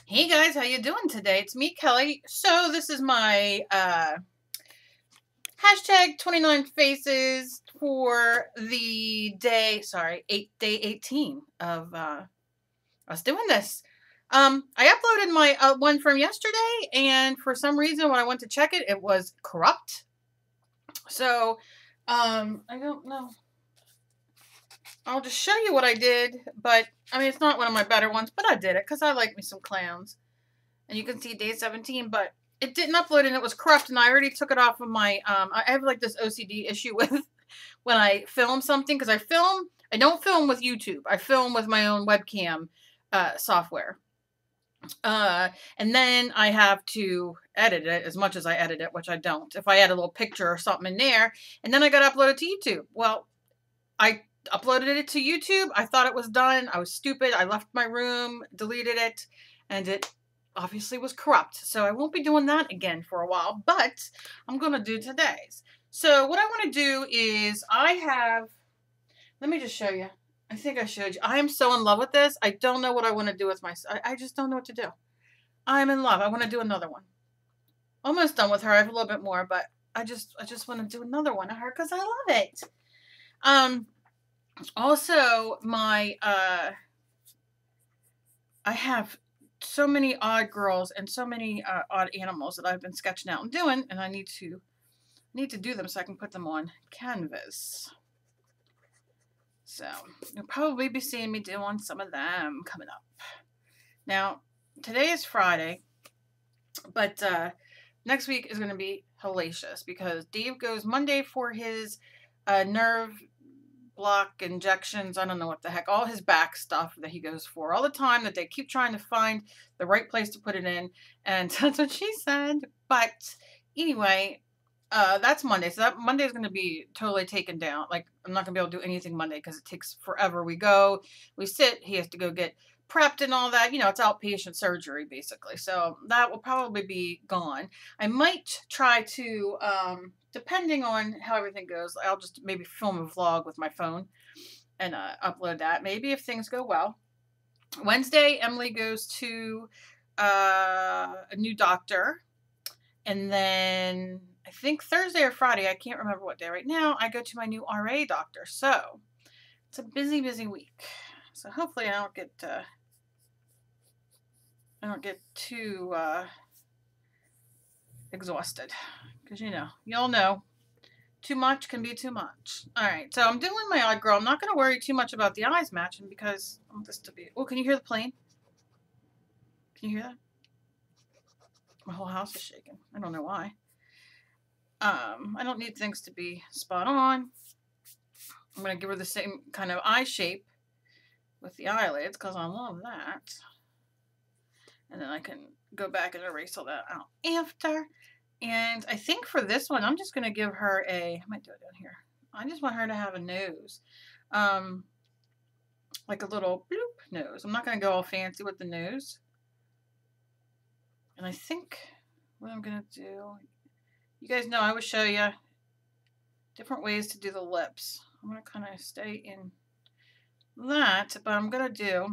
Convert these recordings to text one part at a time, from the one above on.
Hey guys, how you doing today? It's me, Kelly. So this is my hashtag 29 faces for the day, day 18 of us doing this. I uploaded my one from yesterday, and for some reason when I went to check it, it was corrupt. So I don't know. I'll just show you what I did, but I mean it's not one of my better ones, but I did it because I like me some clowns. And you can see day 17, but it didn't upload and it was corrupt, and I already took it off of my, I have like this OCD issue with when I film something, because I don't film with YouTube. I film with my own webcam software. And then I have to edit it as much as I edit it, which I don't. If I add a little picture or something in there, and then I got to upload it to YouTube. Well, I uploaded it to YouTube. I thought it was done. I was stupid. I left my room, deleted it, and it obviously was corrupt. So I won't be doing that again for a while, but I'm going to do today's. So what I want to do is let me just show you. I think I showed you. I am so in love with this. I don't know what I want to do with I just don't know what to do. I'm in love. I want to do another one. Almost done with her. I have a little bit more, but I just want to do another one of her because I love it. Also, I have so many odd girls and so many odd animals that I've been sketching out and doing, and I need to do them so I can put them on canvas. So you'll probably be seeing me doing some of them coming up. Now, today is Friday, but next week is going to be hellacious because Dave goes Monday for his nerve block injections. I don't know what the heck, all his back stuff that he goes for all the time, that they keep trying to find the right place to put it in, and that's what she said. But anyway, that's Monday, so that Monday is going to be totally taken down. Like, I'm not going to be able to do anything Monday because it takes forever. We sit, he has to go get prepped and all that. You know, it's outpatient surgery basically, so that will probably be gone. I might try to depending on how everything goes, I'll just maybe film a vlog with my phone and upload that, maybe, if things go well. Wednesday, Emily goes to a new doctor, and then I think Thursday or Friday, I can't remember what day right now, I go to my new RA doctor. So it's a busy, busy week. So hopefully I don't get too exhausted, because y'all know, too much can be too much. All right, so I'm doing my odd girl. I'm not going to worry too much about the eyes matching because I want this to be... Oh, can you hear the plane? Can you hear that? My whole house is shaking. I don't know why. I don't need things to be spot on. I'm going to give her the same kind of eye shape with the eyelids because I love that. And then I can go back and erase all that out after. And I think for this one, I'm just going to give her I might do it down here. I just want her to have a nose. Like a little bloop nose. I'm not going to go all fancy with the nose. And I think what I'm going to do, you guys know I would show you different ways to do the lips. I'm going to kind of stay in that, but I'm going to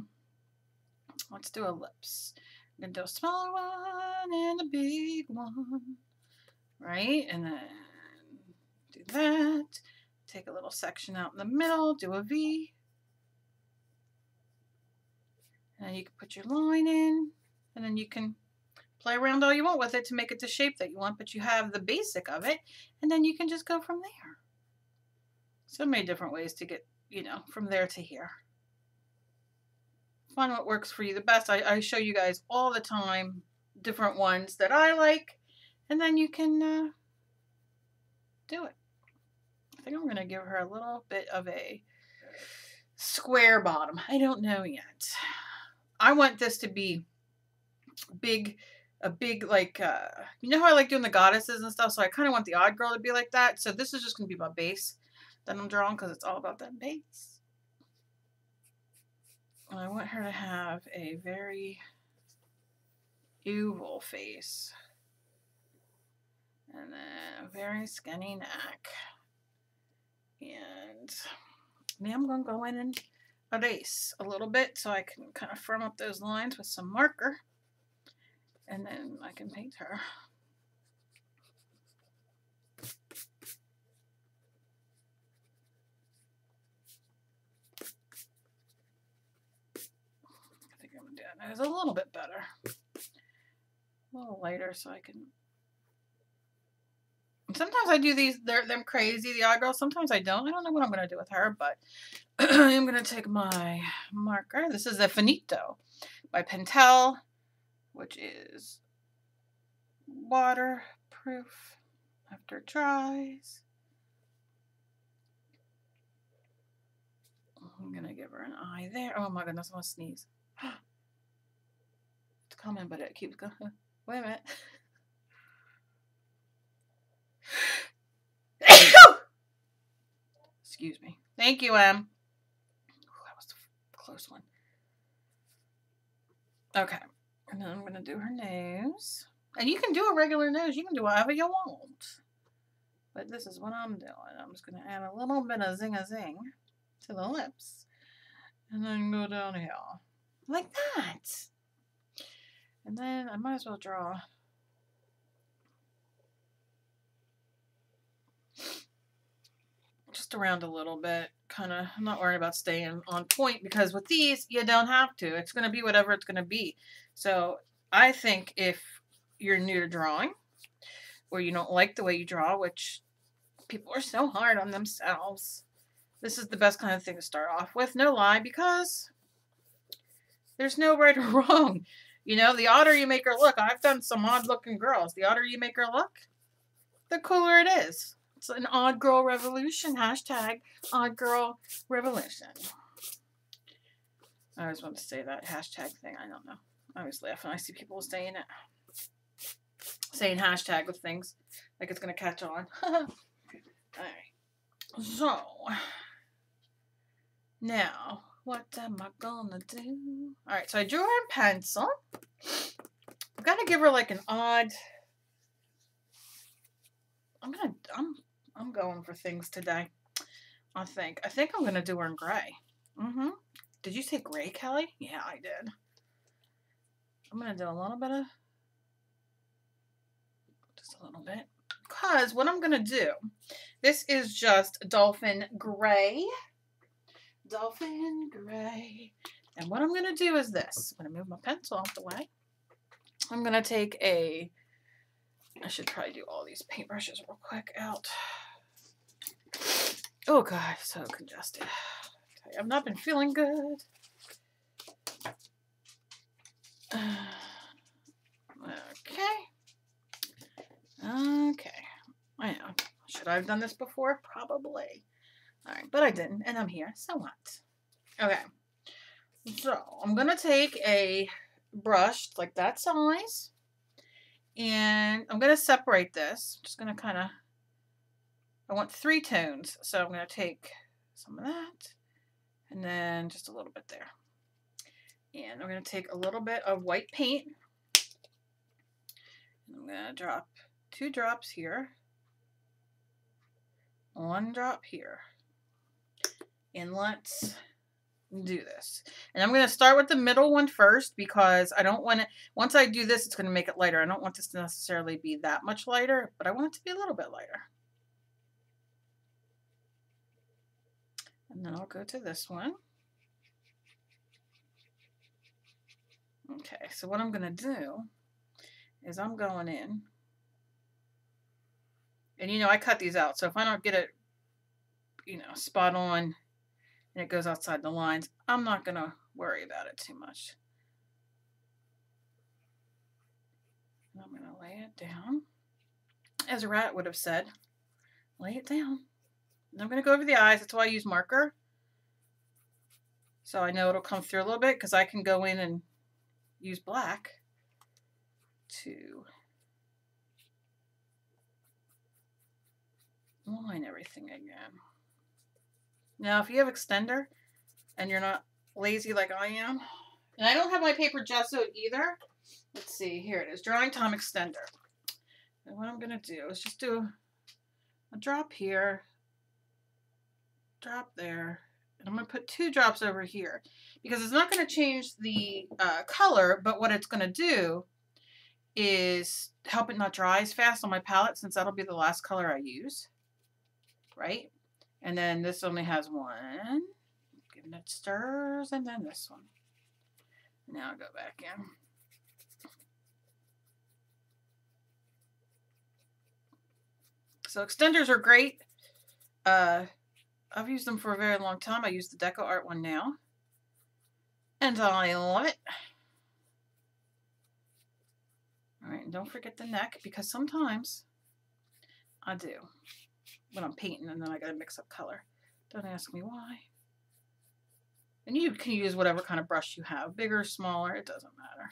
let's do a lips. I'm going to do a smaller one and a big one. Right? And then do that. Take a little section out in the middle, do a V. And then you can put your line in, and then you can play around all you want with it to make it the shape that you want, but you have the basic of it, and then you can just go from there. So many different ways to get, from there to here. Find what works for you the best. I show you guys all the time different ones that I like, and then you can do it. I think I'm going to give her a little bit of a square bottom. I don't know yet. I want this to be big, like, you know how I like doing the goddesses and stuff, so I kind of want the odd girl to be like that. So this is just going to be my base that I'm drawing because it's all about that base. And I want her to have a very oval face. And then a very skinny neck. And now I'm going to go in and erase a little bit so I can kind of firm up those lines with some marker. and then I can paint her. I think I'm gonna do that. It's a little bit better. A little lighter so I can. Sometimes I do these, them crazy, the eye girls. Sometimes I don't. I don't know what I'm going to do with her, but I'm going to take my marker. This is a Finito by Pentel, which is waterproof after it dries. I'm going to give her an eye there. Oh my goodness, I want to sneeze. It's coming, but it keeps going. Wait a minute. Excuse me. Thank you, Em. Oh, that was a close one. Okay. And then I'm going to do her nose. And you can do a regular nose. You can do whatever you want. But this is what I'm doing. I'm just going to add a little bit of zing-a-zing to the lips. And then go down here. Like that. And then I might as well draw just around a little bit. Kind of, I'm not worried about staying on point because with these, you don't have to. It's going to be whatever it's going to be. So I think if you're new to drawing or you don't like the way you draw, which people are so hard on themselves, this is the best kind of thing to start off with. No lie, because there's no right or wrong. You know, the odder you make her look, I've done some odd looking girls. The odder you make her look, the cooler it is. It's an odd girl revolution. Hashtag odd girl revolution. I always want to say that hashtag thing. I don't know. I always laugh when I see people saying it. Saying hashtag with things. Like it's going to catch on. Alright. So. Now. What am I going to do? Alright. So I drew her in pencil. I've got to give her like an odd. I'm going for things today. I think I'm gonna do her in gray. Did you say gray, Kelly? Yeah, I did. I'm gonna do a little bit of, just a little bit, because what I'm gonna do, this is just Dolphin Gray. Dolphin Gray. And what I'm gonna do is this. I'm gonna move my pencil out the way. I'm gonna take a, I should probably do all these paintbrushes real quick out. Oh God, so congested. Okay, I've not been feeling good. Okay. Okay. I know. Should I have done this before? Probably. Alright, but I didn't, and I'm here. So what? Okay. So, I'm going to take a brush like that size. And I'm going to separate this. I'm just going to kind of, I want 3 tones. So I'm going to take some of that and then just a little bit there. And I'm going to take a little bit of white paint. And I'm going to drop 2 drops here. 1 drop here. And let's do this. And I'm going to start with the middle one first because I don't want it, once I do this, it's going to make it lighter. I don't want this to necessarily be that much lighter, but I want it to be a little bit lighter. And then I'll go to this one. Okay, so what I'm going to do is I'm going in. And you know, I cut these out. So if I don't get it, you know, spot on and it goes outside the lines, I'm not going to worry about it too much. And I'm going to lay it down. As a rat would have said, lay it down. And I'm going to go over the eyes. That's why I use marker. So I know it'll come through a little bit because I can go in and use black to line everything again. Now, if you have extender and you're not lazy like I am, and I don't have my paper gessoed either. Let's see, here it is, Drawing Time Extender. And what I'm going to do is just do a drop here, drop there, and I'm going to put 2 drops over here because it's not going to change the color, but what it's going to do is help it not dry as fast on my palette, since that'll be the last color I use, right? And then this only has one. Giving it stirs, and then this one. Now I'll go back in. So extenders are great. I've used them for a very long time. I use the Deco Art one now, and I love it. All right, and don't forget the neck, because sometimes I do when I'm painting, and then I gotta mix up color. Don't ask me why. And you can use whatever kind of brush you have, bigger, smaller, it doesn't matter.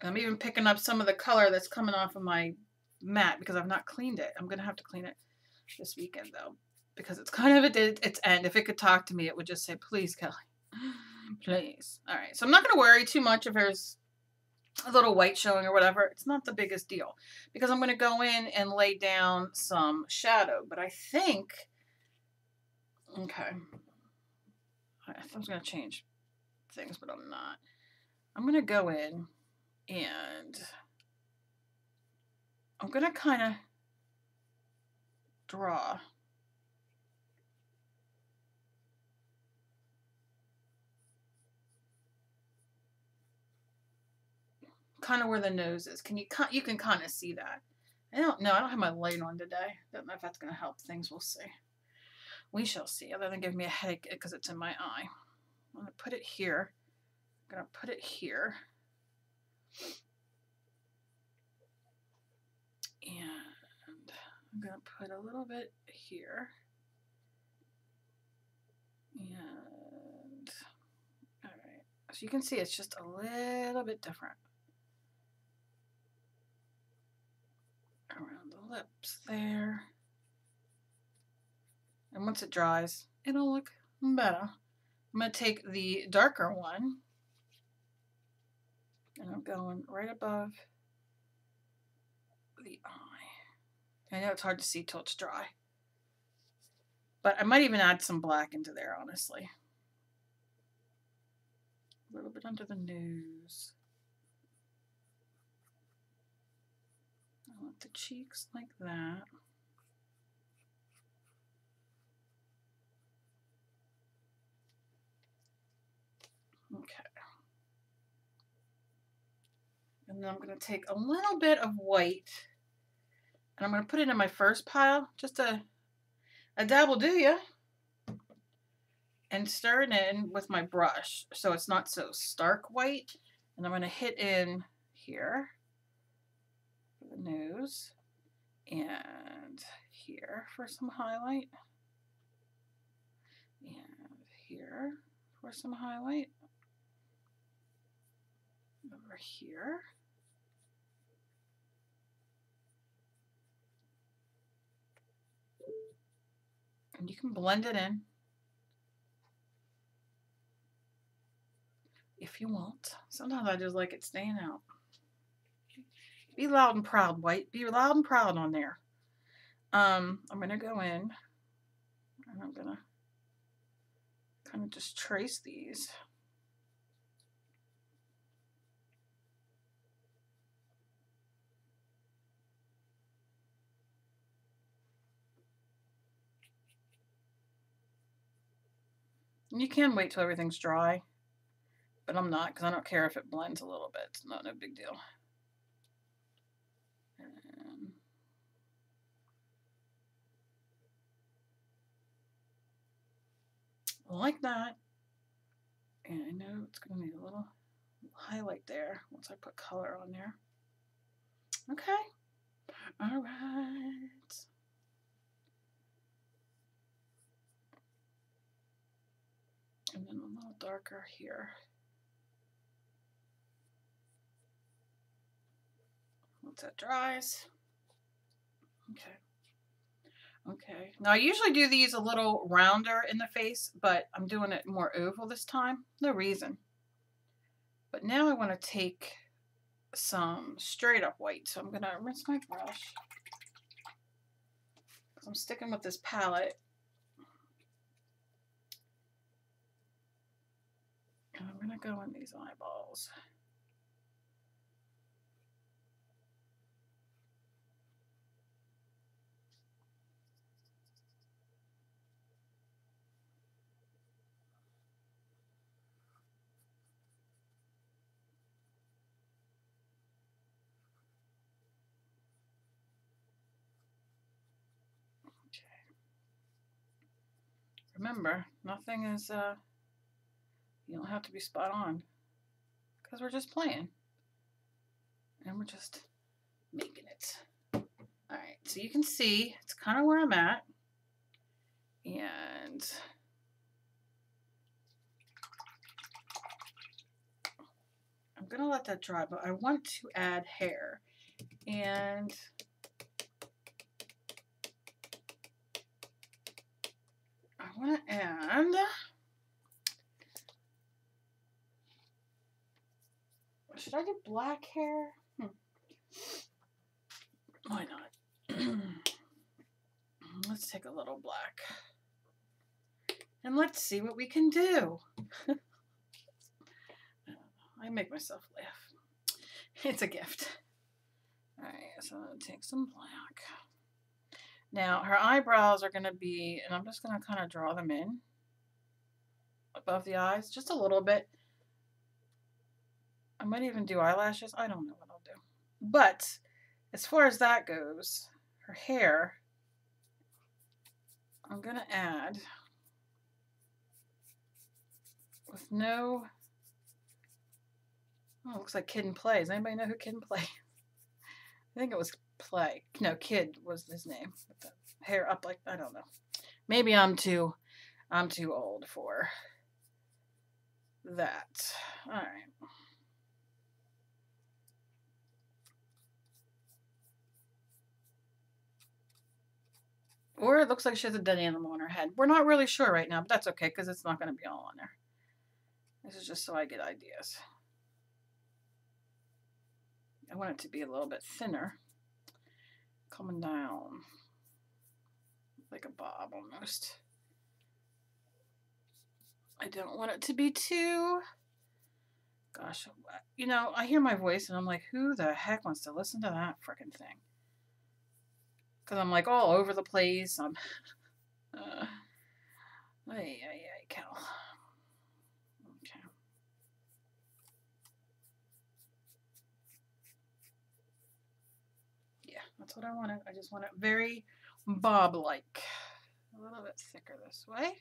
And I'm even picking up some of the color that's coming off of my mat because I've not cleaned it. I'm gonna have to clean it this weekend though, because it's kind of at its end. If it could talk to me, it would just say, please, Kelly, please. All right, so I'm not gonna worry too much if there's a little white showing or whatever. It's not the biggest deal, because I'm gonna go in and lay down some shadow. But I think, okay, I was gonna change things, but I'm not. I'm gonna go in and I'm gonna kind of draw kind of where the nose is. You can kind of see that. I don't know. I don't have my light on today. Don't know if that's gonna help things. We'll see. We shall see. Other than giving me a headache because it's in my eye. I'm gonna put it here. I'm gonna put it here. And I'm going to put a little bit here. And, all right. So you can see it's just a little bit different. Around the lips there. And once it dries, it'll look better. I'm going to take the darker one. And I'm going right above the eye. I know it's hard to see till it's dry. But I might even add some black into there, honestly. A little bit under the nose. I want the cheeks like that. Okay. And then I'm going to take a little bit of white and I'm going to put it in my first pile, just a dab will do ya, and stir it in with my brush so it's not so stark white. And I'm going to hit in here for the nose and here for some highlight and here for some highlight, over here. And you can blend it in if you want. Sometimes I just like it staying out. Be loud and proud, white. Be loud and proud on there. I'm going to go in and I'm going to kind of just trace these. You can wait till everything's dry, but I'm not, because I don't care if it blends a little bit. It's not no big deal. And like that. And I know it's going to need a little highlight there once I put color on there. Okay. All right. And then a little darker here. Once that dries. Okay. Okay. Now I usually do these a little rounder in the face, but I'm doing it more oval this time. No reason. But now I want to take some straight up white. So I'm going to rinse my brush. Because I'm sticking with this palette. And I'm I'm going to go in these eyeballs. Remember, nothing is, you don't have to be spot on, because we're just playing. And we're just making it. Alright, so you can see, it's kind of where I'm at. And I'm going to let that dry, but I want to add hair. And I want to add... Should I do black hair? Why not? Let's take a little black. And let's see what we can do. I make myself laugh. It's a gift. Alright, so I'm going to take some black. Now, her eyebrows are going to be, and I'm just going to kind of draw them in above the eyes, just a little bit. I might even do eyelashes. I don't know what I'll do. But as far as that goes, her hair, I'm going to add with no... Oh, it looks like Kid and Play. Does anybody know who Kid and Play? I think it was Play. No, Kid was his name. With the hair up like, I don't know. Maybe I'm too old for that. All right. Or it looks like she has a dead animal on her head. We're not really sure right now, but that's okay because it's not going to be all on there. This is just so I get ideas. I want it to be a little bit thinner, coming down like a bob almost. I don't want it to be too, gosh, you know, I hear my voice and I'm like, who the heck wants to listen to that frickin' thing? Because I'm like all over the place. I'm, Cal. Okay. Yeah, that's what I wanted. I just want it very bob-like. A little bit thicker this way.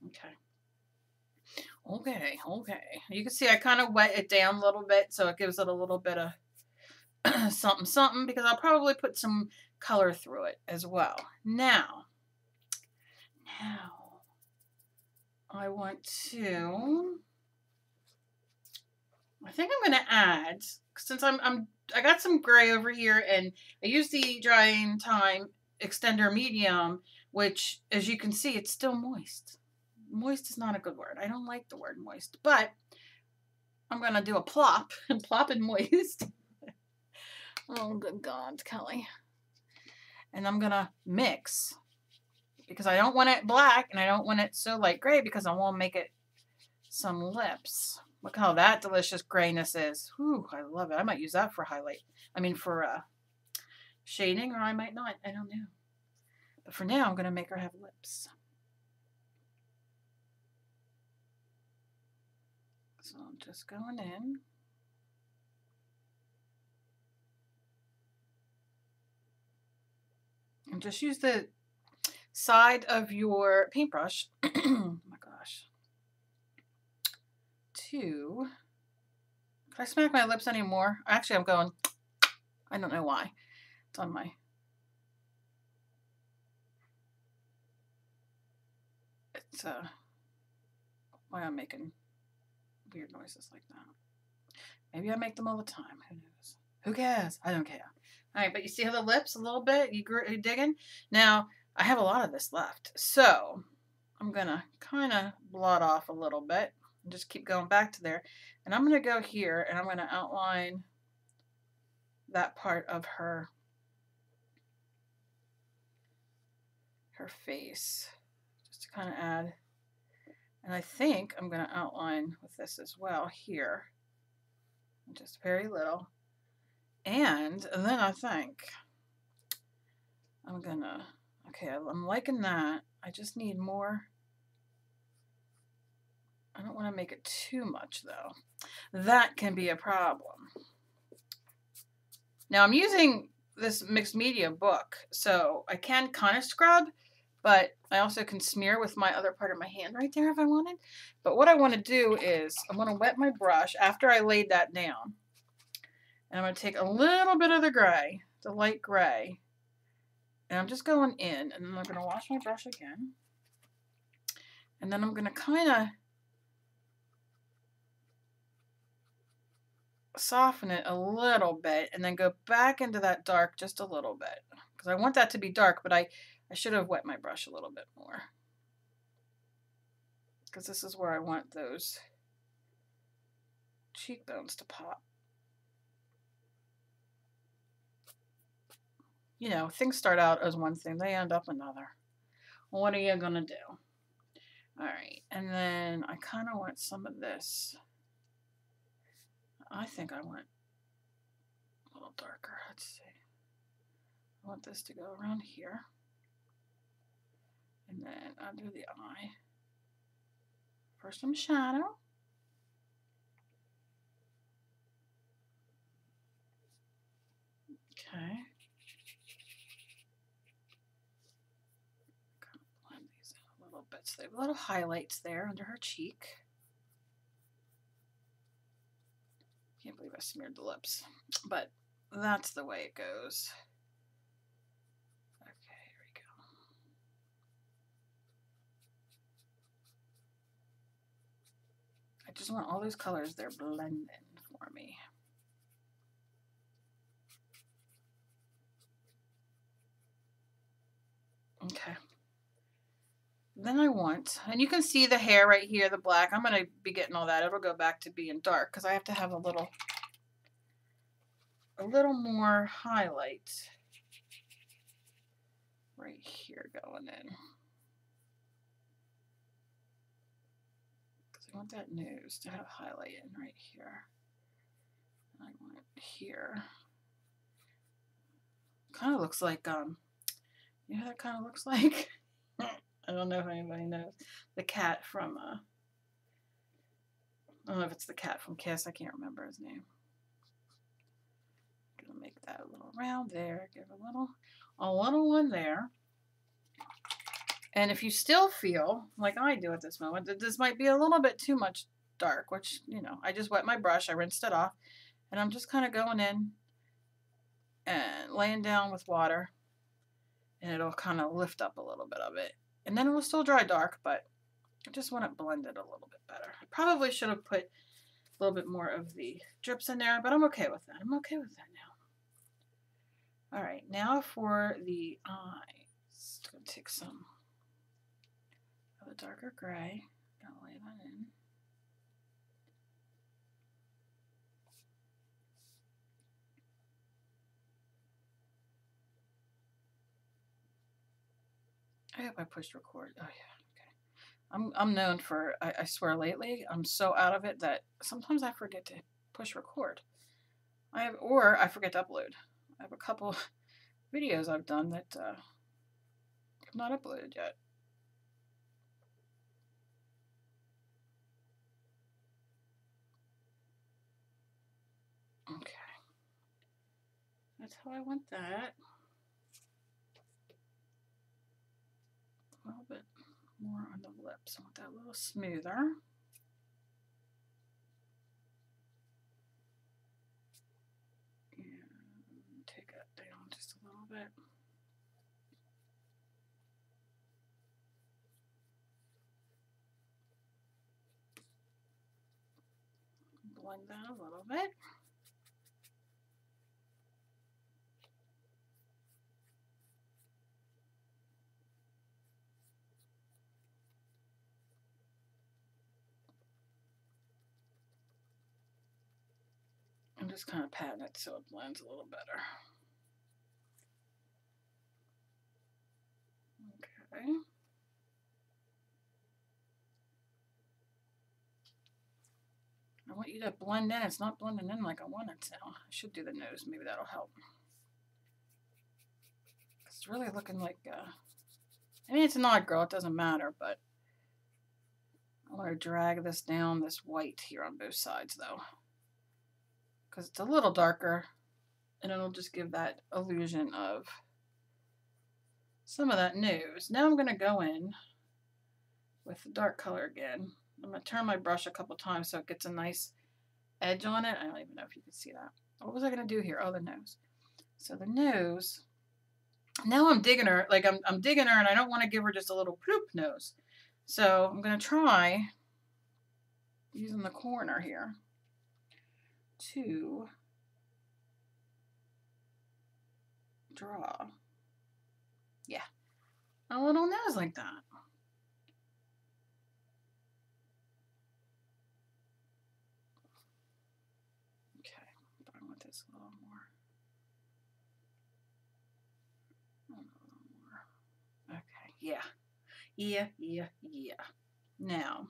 Okay. Okay. You can see I kind of wet it down a little bit so it gives it a little bit of something because I'll probably put some color through it as well. Now I want to, I think I'm going to add, since I got some gray over here and I use the drying time extender medium, which as you can see, it's still moist. Moist is not a good word. I don't like the word moist, but I'm going to do a plop and plop and moist. Oh, good God, Kelly. And I'm going to mix because I don't want it black and I don't want it so light gray because I want to make it some lips. Look how that delicious grayness is. Whew, I love it. I might use that for highlight. I mean for shading, or I might not. I don't know. But for now, I'm going to make her have lips. So I'm just going in. And just use the side of your paintbrush. Oh my gosh. Can I smack my lips anymore? Actually, I'm going, I don't know why. It's on my, it's why I'm making weird noises like that. Maybe I make them all the time. Who knows? Who cares? I don't care. All right, but you see how the lips a little bit? You digging? Now, I have a lot of this left. So, I'm going to kind of blot off a little bit. And just keep going back to there. And I'm going to go here and I'm going to outline that part of her her face, just to kind of add. And I think I'm going to outline with this as well here, just very little. And then I think I'm going to, okay, I'm liking that. I just need more. I don't want to make it too much though. That can be a problem. Now I'm using this mixed media book, so I can kind of scrub, but I also can smear with my other part of my hand right there if I wanted. But what I want to do is I'm going to wet my brush after I laid that down. And I'm going to take a little bit of the gray, the light gray, and I'm just going in, and then I'm going to wash my brush again. And then I'm going to kind of soften it a little bit and then go back into that dark just a little bit. Because I want that to be dark, but I should have wet my brush a little bit more. Because this is where I want those cheekbones to pop. You know, things start out as one thing, they end up another. Well, what are you going to do? All right, and then I kind of want some of this. I think I want a little darker. Let's see. I want this to go around here. And then under the eye. For some shadow. Okay. Kind of blend these in a little bit. So they have little highlights there under her cheek. Can't believe I smeared the lips. But that's the way it goes. Okay, here we go. I just want all those colors there blending for me. Okay. Then I want, and you can see the hair right here, the black. I'm going to be getting all that. It'll go back to being dark because I have to have a little more highlight right here going in. Because I want that nose to have highlight in right here. And I want it here. Kind of looks like, you know what that kind of looks like? I don't know if anybody knows. The cat from, I don't know if it's the cat from Kiss. I can't remember his name. I'm gonna make that a little round there. Give a little one there. And if you still feel like I do at this moment that this might be a little bit too much dark, which, you know, I just wet my brush, I rinsed it off, and I'm just kind of going in and laying down with water, and it'll kind of lift up a little bit of it. And then it will still dry dark, but I just want it blended a little bit better. I probably should have put a little bit more of the drips in there, but I'm okay with that. I'm okay with that now. All right, now for the eyes. I'm going to take some of the darker gray. I'm going to lay that in. I hope I pushed record. Oh yeah, okay. I'm known for, I swear lately, I'm so out of it that sometimes I forget to push record. Or I forget to upload. I have a couple videos I've done that have not uploaded yet. Okay. That's how I want that. A little bit more on the lips. I want that a little smoother. And take that down just a little bit. Blend that a little bit. I'm just kind of patting it so it blends a little better. Okay. I want you to blend in. It's not blending in like I want it to. I should do the nose. Maybe that'll help. It's really looking like, I mean, it's an odd girl. It doesn't matter, but I want to drag this down, this white here on both sides, though. Because it's a little darker, and it'll just give that illusion of some of that nose. Now I'm going to go in with the dark color again. I'm going to turn my brush a couple times so it gets a nice edge on it. I don't even know if you can see that. What was I going to do here? Oh, the nose. So the nose, now I'm digging her, like I'm digging her, and I don't want to give her just a little ploop nose. So I'm going to try using the corner here to draw, yeah, a little nose like that. Okay, but I want this a little more. Okay, yeah. Now,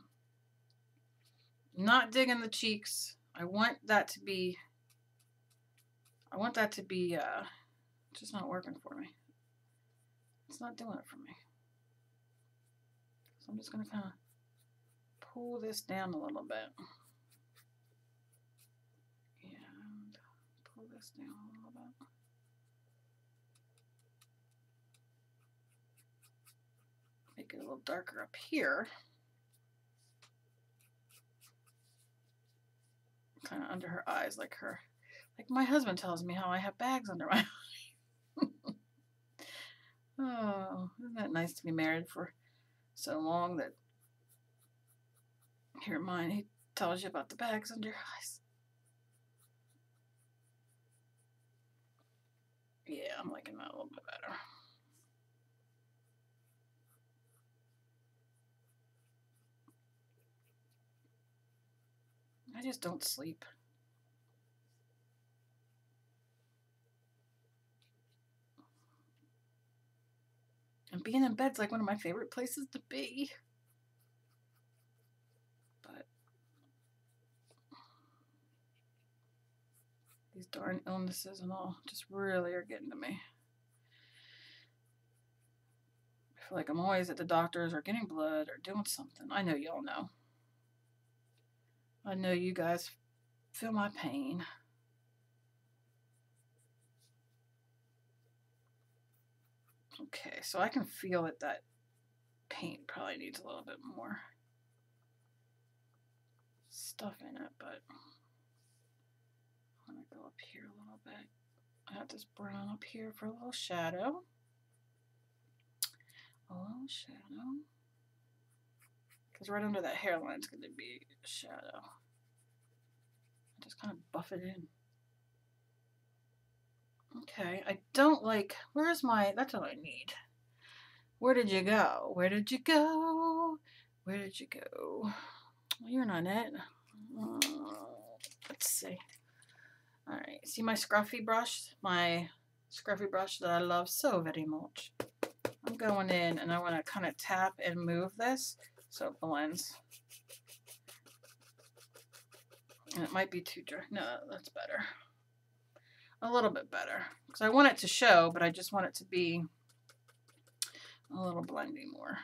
not digging the cheeks. I want that to be just not working for me. It's not doing it for me. So I'm just going to kind of pull this down a little bit. And pull this down a little bit. Make it a little darker up here. Kind of under her eyes, like my husband tells me how I have bags under my eyes. Oh, isn't that nice to be married for so long that here mine, he tells you about the bags under your eyes. Yeah, I'm liking that a little bit better. I just don't sleep. And being in bed's like one of my favorite places to be. But these darn illnesses and all just really are getting to me. I feel like I'm always at the doctor's or getting blood or doing something. I know y'all know. I know you guys feel my pain. Okay, so I can feel that paint probably needs a little bit more stuff in it, but I'm going to go up here a little bit. I have this brown up here for a little shadow. A little shadow. Because right under that hairline is going to be a shadow. Just kind of buff it in. Okay, I don't like, where's my, that's what I need. Where did you go? Where did you go? Where did you go? Well, you're not it. Let's see. All right, see my scruffy brush? My scruffy brush that I love so very much. I'm going in and I want to kind of tap and move this so it blends. And it might be too dry. No, that's better. A little bit better. Because I want it to show, but I just want it to be a little blendy more.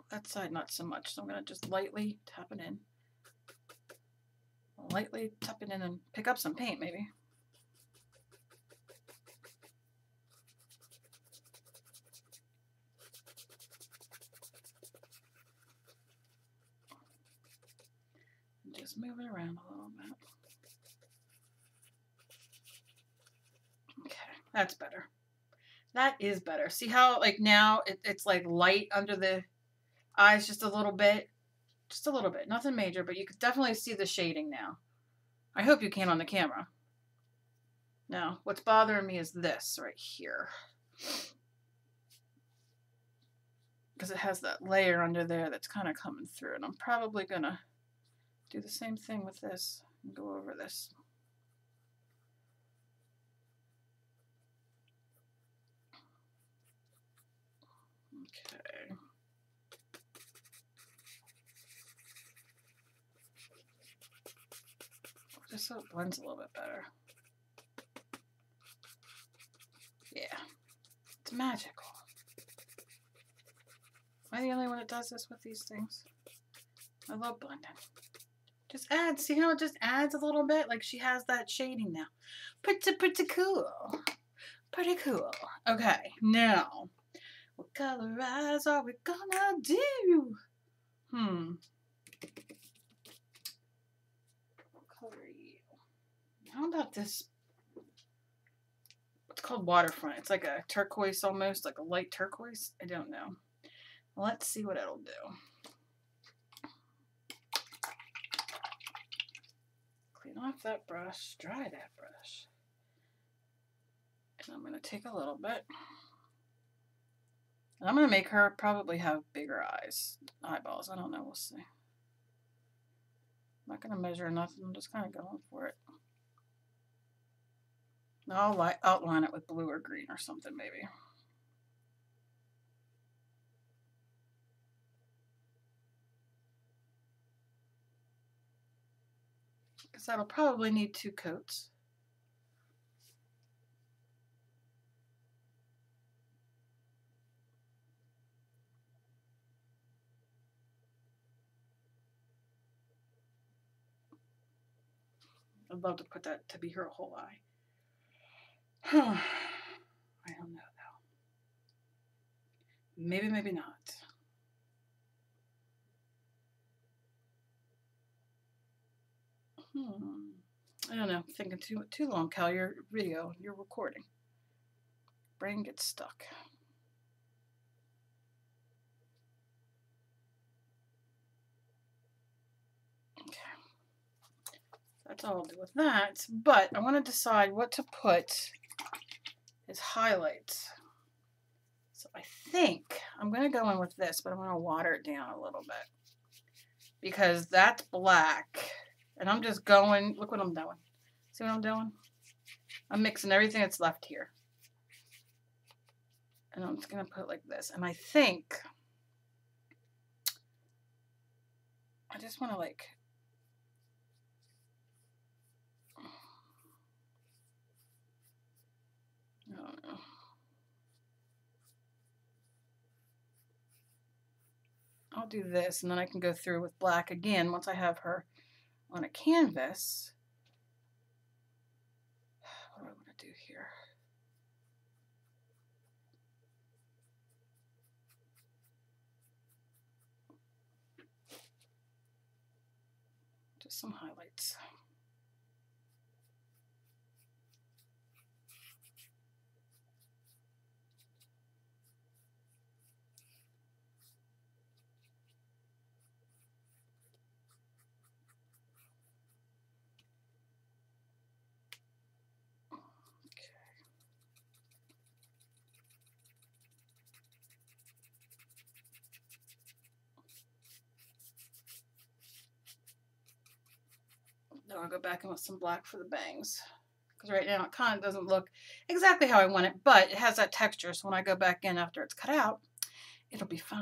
That side not so much. So I'm going to just lightly tap it in. Lightly tap it in and pick up some paint maybe. Just move it around a little bit. Okay, that's better. That is better. See how like now it's like light under the eyes just a little bit? Just a little bit. Nothing major, but you could definitely see the shading now. I hope you can on the camera. Now, what's bothering me is this right here. Because it has that layer under there that's kind of coming through. And I'm probably going to do the same thing with this and go over this. Okay. Just so it blends a little bit better. Yeah, it's magical. Am I the only one that does this with these things? I love blending. Just adds, see how it just adds a little bit? Like she has that shading now. Pretty cool. Pretty cool. Okay, now, what color eyes are we gonna do? What color are you? How about this? It's called waterfront. It's like a turquoise almost, like a light turquoise. I don't know. Let's see what it'll do. Clean off that brush, dry that brush. And I'm going to take a little bit. And I'm going to make her probably have bigger eyeballs. I don't know. We'll see. I'm not going to measure nothing. I'm just kind of going for it. I'll outline it with blue or green or something maybe. Because that'll probably need 2 coats. I'd love to put that to be her whole eye. I don't know though. Maybe, maybe not. I don't know. Thinking too long, Cal. Your video, you're recording. Brain gets stuck. Okay. That's all I'll do with that. But I want to decide what to put as highlights. So I think I'm going to go in with this, but I'm going to water it down a little bit. Because that's black. And I'm just going, look what I'm doing. See what I'm doing? I'm mixing everything that's left here. And I'm just going to put it like this. And I think I just want to like, I don't know. I'll do this and then I can go through with black again once I have her on a canvas. What do I want to do here? Just some highlights. Then I'll go back in with some black for the bangs. Because right now it kind of doesn't look exactly how I want it, but it has that texture. So when I go back in after it's cut out, it'll be fine.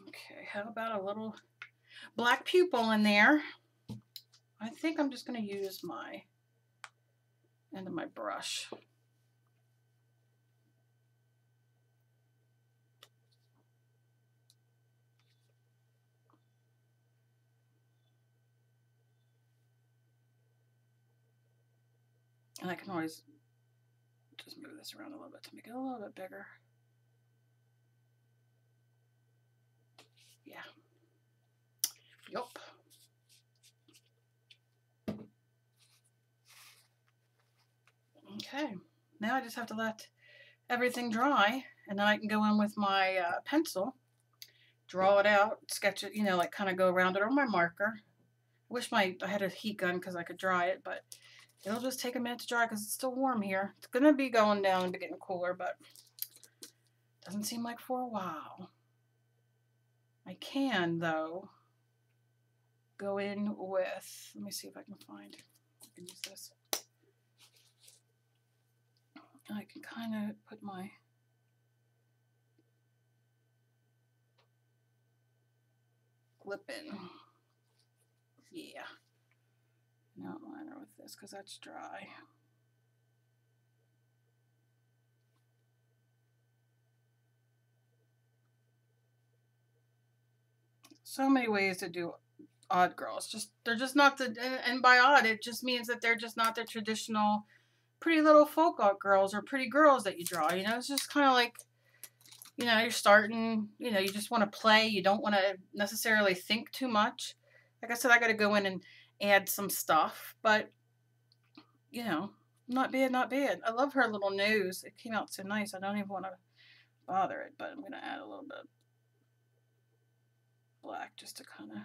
Okay, how about a little black pupil in there? I think I'm just going to use my end of my brush. And I can always just move this around a little bit to make it a little bit bigger. Yeah. Yup. Okay. Now I just have to let everything dry, and then I can go in with my pencil, draw it out, sketch it, you know, like kind of go around it on my marker. I wish I had a heat gun because I could dry it, but it'll just take a minute to dry because it's still warm here. It's going to be going down and getting cooler, but doesn't seem like for a while. I can, though, go in with, let me see if I can find, I can use this. I can kind of put my this because that's dry. So many ways to do odd girls. They're just not the, and by odd, it just means that they're just not the traditional pretty little folk art girls or pretty girls that you draw. You know, it's just kind of like, you know, you're starting, you know, you just want to play. You don't want to necessarily think too much. Like I said, I got to go in and add some stuff, but, you know, not bad, not bad. I love her little nose. It came out so nice. I don't even want to bother it, but I'm going to add a little bit of black just to kind of,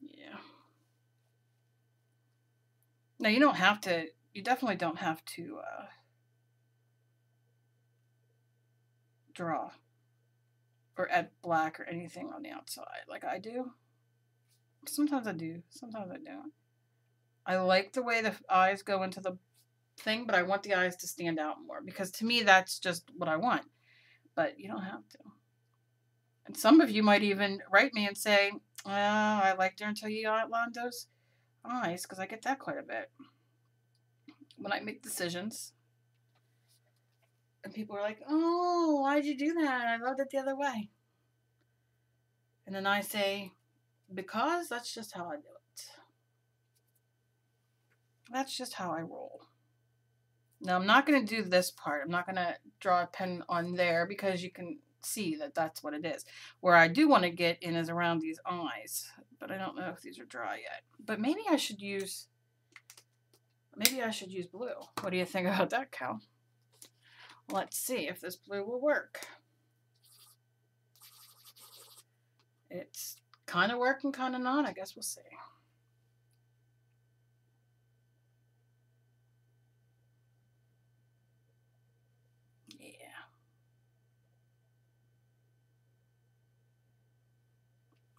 yeah. Now, you don't have to, you definitely don't have to draw or add black or anything on the outside like I do. Sometimes I do, sometimes I don't. I like the way the eyes go into the thing, but I want the eyes to stand out more because to me that's just what I want. But you don't have to. And some of you might even write me and say, well, I liked her until you outlined those eyes, because I get that quite a bit when I make decisions. And people are like, oh, why'd you do that? I loved it the other way. And then I say, because that's just how I do it. That's just how I roll. Now, I'm not going to do this part. I'm not going to draw a pen on there because you can see that that's what it is. Where I do want to get in is around these eyes, but I don't know if these are dry yet. But maybe I should use blue. What do you think about that, Cal? Let's see if this blue will work. It's kind of working, kind of not. I guess we'll see. Yeah.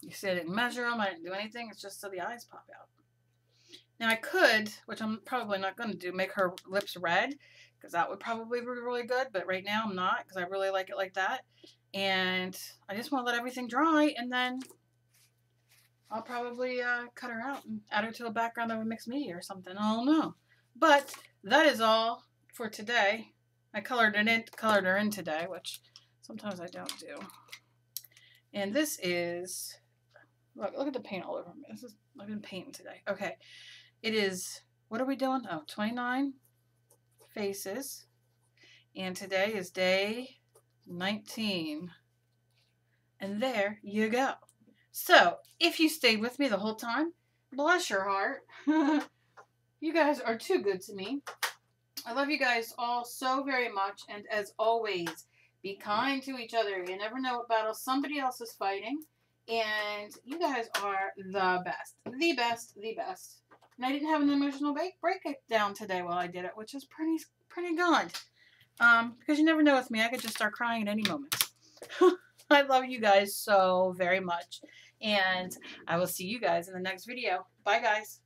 You see I didn't measure them. I didn't do anything. It's just so the eyes pop out. Now I could, which I'm probably not going to do, make her lips red, because that would probably be really good. But right now I'm not, because I really like it like that. And I just want to let everything dry, and then I'll probably cut her out and add her to a background of a mixed media or something. I don't know. But that is all for today. I colored her in today, which sometimes I don't do. And this is, look at the paint all over me. I've been painting today. Okay. It is, what are we doing? Oh, 29 faces. And today is day 19. And there you go. So, if you stayed with me the whole time, bless your heart. You guys are too good to me. I love you guys all so very much. And as always, be kind to each other. You never know what battle somebody else is fighting. And you guys are the best. The best. The best. And I didn't have an emotional breakdown today while I did it, which is pretty good. Because you never know with me. I could just start crying at any moment. I love you guys so very much. And I will see you guys in the next video. Bye, guys.